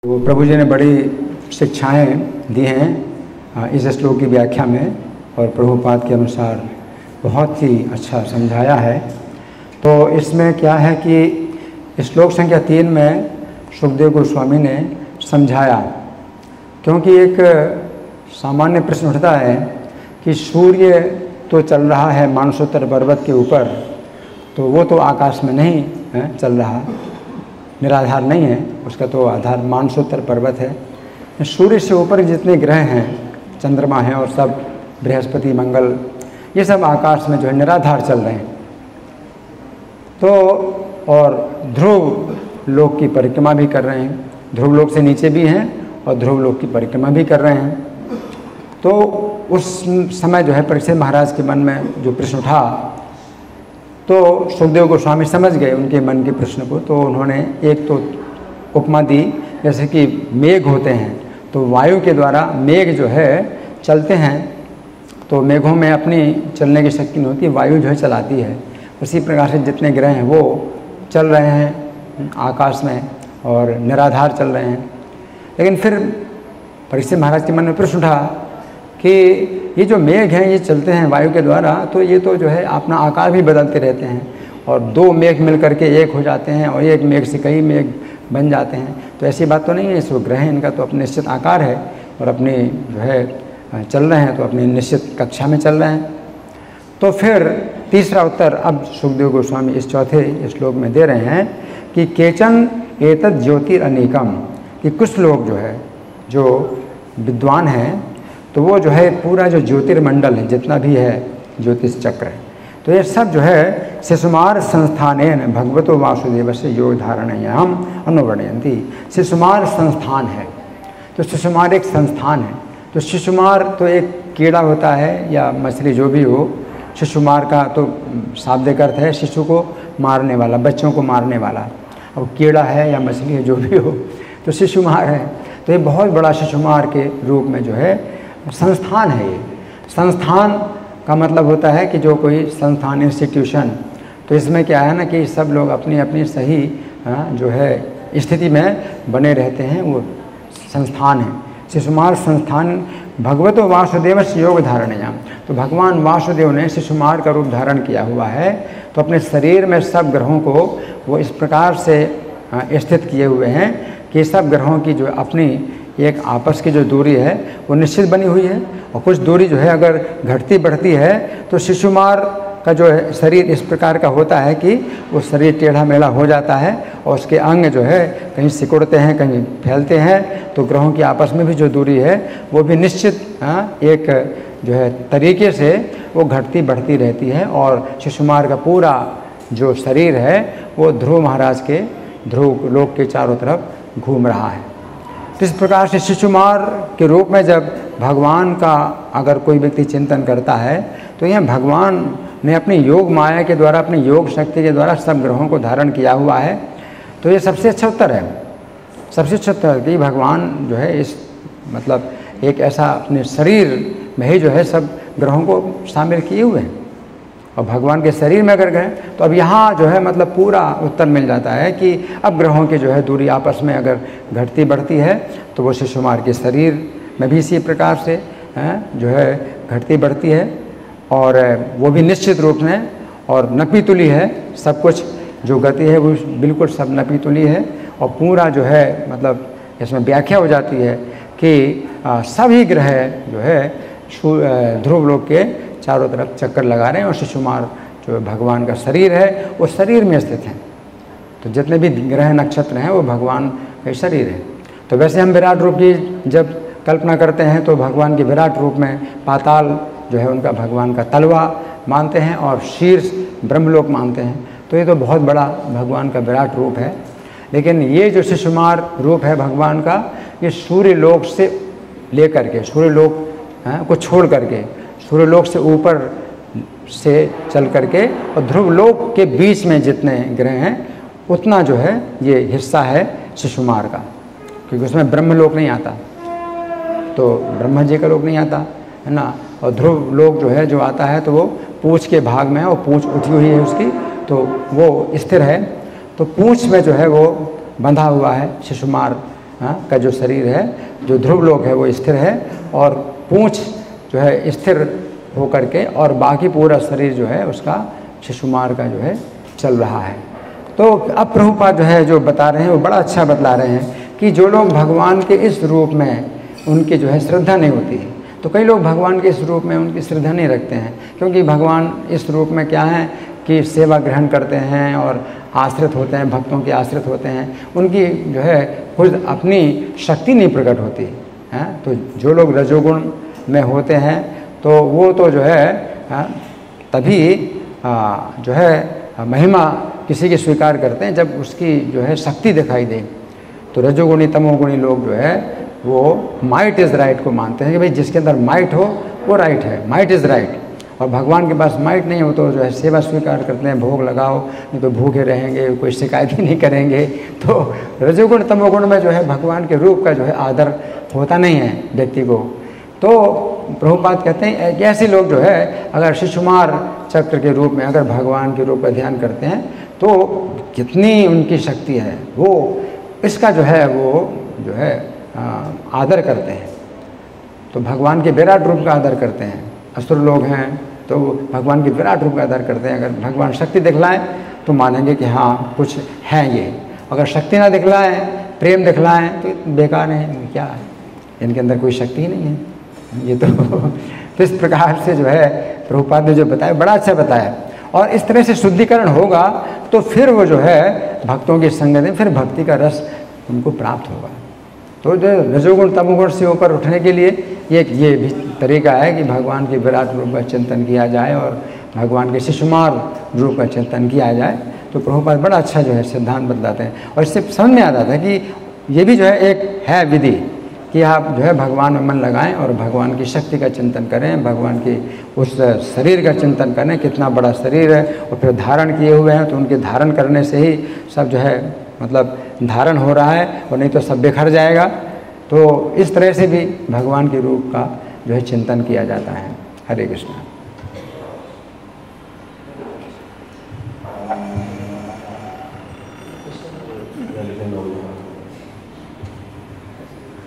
तो प्रभु जी ने बड़ी शिक्षाएं दी हैं इस श्लोक की व्याख्या में, और प्रभुपाद के अनुसार बहुत ही अच्छा समझाया है। तो इसमें क्या है कि श्लोक संख्या 3 में सुखदेव गोस्वामी ने समझाया, क्योंकि एक सामान्य प्रश्न उठता है कि सूर्य तो चल रहा है मानसोत्तर पर्वत के ऊपर, तो वो तो आकाश में नहीं है चल रहा, निराधार नहीं है, उसका तो आधार मानसोत्तर पर्वत है। सूर्य से ऊपर जितने ग्रह हैं, चंद्रमा है और सब बृहस्पति मंगल, ये सब आकाश में जो है निराधार चल रहे हैं। तो और ध्रुव लोक की परिक्रमा भी कर रहे हैं, ध्रुव लोक से नीचे भी हैं और ध्रुव लोक की परिक्रमा भी कर रहे हैं। तो उस समय जो है परीक्षित महाराज के मन में जो प्रश्न उठा, तो सुखदेव गोस्वामी समझ गए उनके मन के प्रश्न को। तो उन्होंने एक तो उपमा दी, जैसे कि मेघ होते हैं, तो वायु के द्वारा मेघ जो है चलते हैं, तो मेघों में अपनी चलने की शक्ति नहीं होती, वायु जो है चलाती है। उसी प्रकार से जितने ग्रह हैं वो चल रहे हैं आकाश में और निराधार चल रहे हैं। लेकिन फिर परीक्षित महाराज के मन में प्रश्न उठा कि ये जो मेघ हैं ये चलते हैं वायु के द्वारा, तो ये तो जो है अपना आकार भी बदलते रहते हैं, और दो मेघ मिल करके एक हो जाते हैं और एक मेघ से कई मेघ बन जाते हैं। तो ऐसी बात तो नहीं है, इसको ग्रह इनका तो अपने निश्चित आकार है और अपनी जो है चल रहे हैं, तो अपनी निश्चित कक्षा में चल रहे हैं। तो फिर तीसरा उत्तर अब सुखदेव गोस्वामी इस चौथे श्लोक में दे रहे हैं कि केचन एतत् ज्योतिरनेकम, कि कुछ लोग जो है जो विद्वान हैं, तो वो जो है पूरा जो ज्योतिर्मंडल है जितना भी है ज्योतिष चक्र, तो ये सब जो है शिशुमार संस्थानेन भगवतो वासुदेव से योग धारणयाम अनुवर्णयन्ति। शिशुमार संस्थान है, तो शिशुमार एक संस्थान है। तो शिशुमार तो एक कीड़ा होता है या मछली जो भी हो, शिशुमार का तो शाब्दिक अर्थ है शिशु को मारने वाला, बच्चों को मारने वाला। अब कीड़ा है या मछली है जो भी हो, तो शिशुमार है। तो ये बहुत बड़ा शिशुमार के रूप में जो है संस्थान है। ये संस्थान का मतलब होता है कि जो कोई संस्थान, इंस्टीट्यूशन, तो इसमें क्या है ना कि सब लोग अपनी अपनी सही जो है स्थिति में बने रहते हैं, वो संस्थान है। शिशुमार संस्थान भगवतो वासुदेव से योग धारणयाम, तो भगवान वासुदेव ने शिशुमार का रूप धारण किया हुआ है। तो अपने शरीर में सब ग्रहों को वो इस प्रकार से स्थित किए हुए हैं कि सब ग्रहों की जो अपनी एक आपस की जो दूरी है वो निश्चित बनी हुई है, और कुछ दूरी जो है अगर घटती बढ़ती है तो शिशुमार का जो है शरीर इस प्रकार का होता है कि वो शरीर टेढ़ा मेढ़ा हो जाता है और उसके अंग जो है कहीं सिकुड़ते हैं, कहीं फैलते हैं। तो ग्रहों की आपस में भी जो दूरी है वो भी निश्चित एक जो है तरीके से वो घटती बढ़ती रहती है, और शिशुमार का पूरा जो शरीर है वो ध्रुव महाराज के ध्रुव लोक के चारों तरफ घूम रहा है। तो इस प्रकार से शिशुमार के रूप में जब भगवान का अगर कोई व्यक्ति चिंतन करता है, तो यह भगवान ने अपनी योग माया के द्वारा, अपनी योग शक्ति के द्वारा सब ग्रहों को धारण किया हुआ है। तो ये सबसे अच्छा उत्तर है, सबसे अच्छा उत्तर कि भगवान जो है इस मतलब एक ऐसा अपने शरीर में ही जो है सब ग्रहों को शामिल किए हुए हैं, और भगवान के शरीर में अगर गए तो अब यहाँ जो है मतलब पूरा उत्तर मिल जाता है कि अब ग्रहों की जो है दूरी आपस में अगर घटती बढ़ती है तो वो शिशुमार के शरीर में भी इसी प्रकार से जो है घटती बढ़ती है, और वो भी निश्चित रूप में और नपीतुली है। सब कुछ जो गति है वो बिल्कुल सब नपीतुली है, और पूरा जो है मतलब इसमें व्याख्या हो जाती है कि सभी ग्रह जो है ध्रुव लोक के चारों तरफ चक्कर लगा रहे हैं, और शिशुमार जो भगवान का शरीर है वो शरीर में स्थित है। तो जितने भी ग्रह नक्षत्र हैं वो भगवान का शरीर है। तो वैसे हम विराट रूप की जब कल्पना करते हैं तो भगवान के विराट रूप में पाताल जो है उनका भगवान का तलवा मानते हैं, और शीर्ष ब्रह्मलोक मानते हैं। तो ये तो बहुत बड़ा भगवान का विराट रूप है। लेकिन ये जो शिशुमार रूप है भगवान का, ये सूर्य लोक से लेकर के, सूर्य लोक को छोड़ करके, सूर्यलोक से ऊपर से चल करके और ध्रुव लोक के बीच में जितने ग्रह हैं उतना जो है ये हिस्सा है शिशुमार का, क्योंकि उसमें ब्रह्मलोक नहीं आता, तो ब्रह्मा जी का लोक नहीं आता है ना। और ध्रुव लोक जो है जो आता है तो वो पूंछ के भाग में है, और पूंछ उठी हुई है उसकी, तो वो स्थिर है। तो पूंछ में जो है वो बंधा हुआ है शिशुमार का जो शरीर है, जो ध्रुवलोक है वो स्थिर है, और पूँछ जो है स्थिर होकर के, और बाकी पूरा शरीर जो है उसका शिशुमार का जो है चल रहा है। तो अब प्रभुपाद जो है जो बता रहे हैं वो बड़ा अच्छा बतला रहे हैं कि जो लोग भगवान के इस रूप में उनकी जो है श्रद्धा नहीं होती है, तो कई लोग भगवान के इस रूप में उनकी श्रद्धा नहीं रखते हैं, क्योंकि भगवान इस रूप में क्या है कि सेवा ग्रहण करते हैं और आश्रित होते हैं, भक्तों के आश्रित होते हैं, उनकी जो है खुद अपनी शक्ति नहीं प्रकट होती है। तो जो लोग रजोगुण में होते हैं तो वो तो जो है तभी जो है महिमा किसी की स्वीकार करते हैं जब उसकी जो है शक्ति दिखाई दे। तो रजोगुणी तमोगुणी लोग जो है वो माइट इज़ राइट को मानते हैं कि भाई जिसके अंदर माइट हो वो राइट है, माइट इज़ राइट। और भगवान के पास माइट नहीं हो तो जो है सेवा स्वीकार करते हैं, भोग लगाओ नहीं तो भूखे रहेंगे, कोई शिकायत ही नहीं करेंगे। तो रजोगुण तमोगुण में जो है भगवान के रूप का जो है आदर होता नहीं है व्यक्ति को। तो प्रभुपाद कहते हैं कि ऐसे लोग जो है अगर शिशुमार चक्र के रूप में अगर भगवान के रूप का ध्यान करते हैं तो कितनी उनकी शक्ति है, वो इसका जो है वो जो है आदर करते हैं। तो भगवान के विराट रूप का आदर करते हैं। असुर लोग हैं तो भगवान के विराट रूप का आदर करते हैं। अगर भगवान शक्ति दिखलाएं तो मानेंगे कि हाँ कुछ है ये, अगर शक्ति ना दिखलाएं, प्रेम दिखलाएं तो बेकार है, क्या है, इनके अंदर कोई शक्ति ही नहीं है ये तो इस प्रकार से जो है प्रभुपाद ने जो बताया बड़ा अच्छा बताया। और इस तरह से शुद्धिकरण होगा तो फिर वो जो है भक्तों की संगत में फिर भक्ति का रस उनको प्राप्त होगा। तो जो रजोगुण तमोगुण से ऊपर उठने के लिए ये भी तरीका है कि भगवान के विराट रूप का चिंतन किया जाए और भगवान के शिशुमार रूप का चिंतन किया जाए। तो प्रभुपाद बड़ा अच्छा जो है सिद्धांत बतलाते हैं और इससे समझ में आता है कि ये भी जो है एक है विधि कि आप जो है भगवान में मन लगाएं और भगवान की शक्ति का चिंतन करें, भगवान की उस शरीर का चिंतन करें, कितना बड़ा शरीर है, और फिर धारण किए हुए हैं तो उनके धारण करने से ही सब जो है मतलब धारण हो रहा है, और नहीं तो सब बिखर जाएगा। तो इस तरह से भी भगवान के रूप का जो है चिंतन किया जाता है। हरे कृष्ण।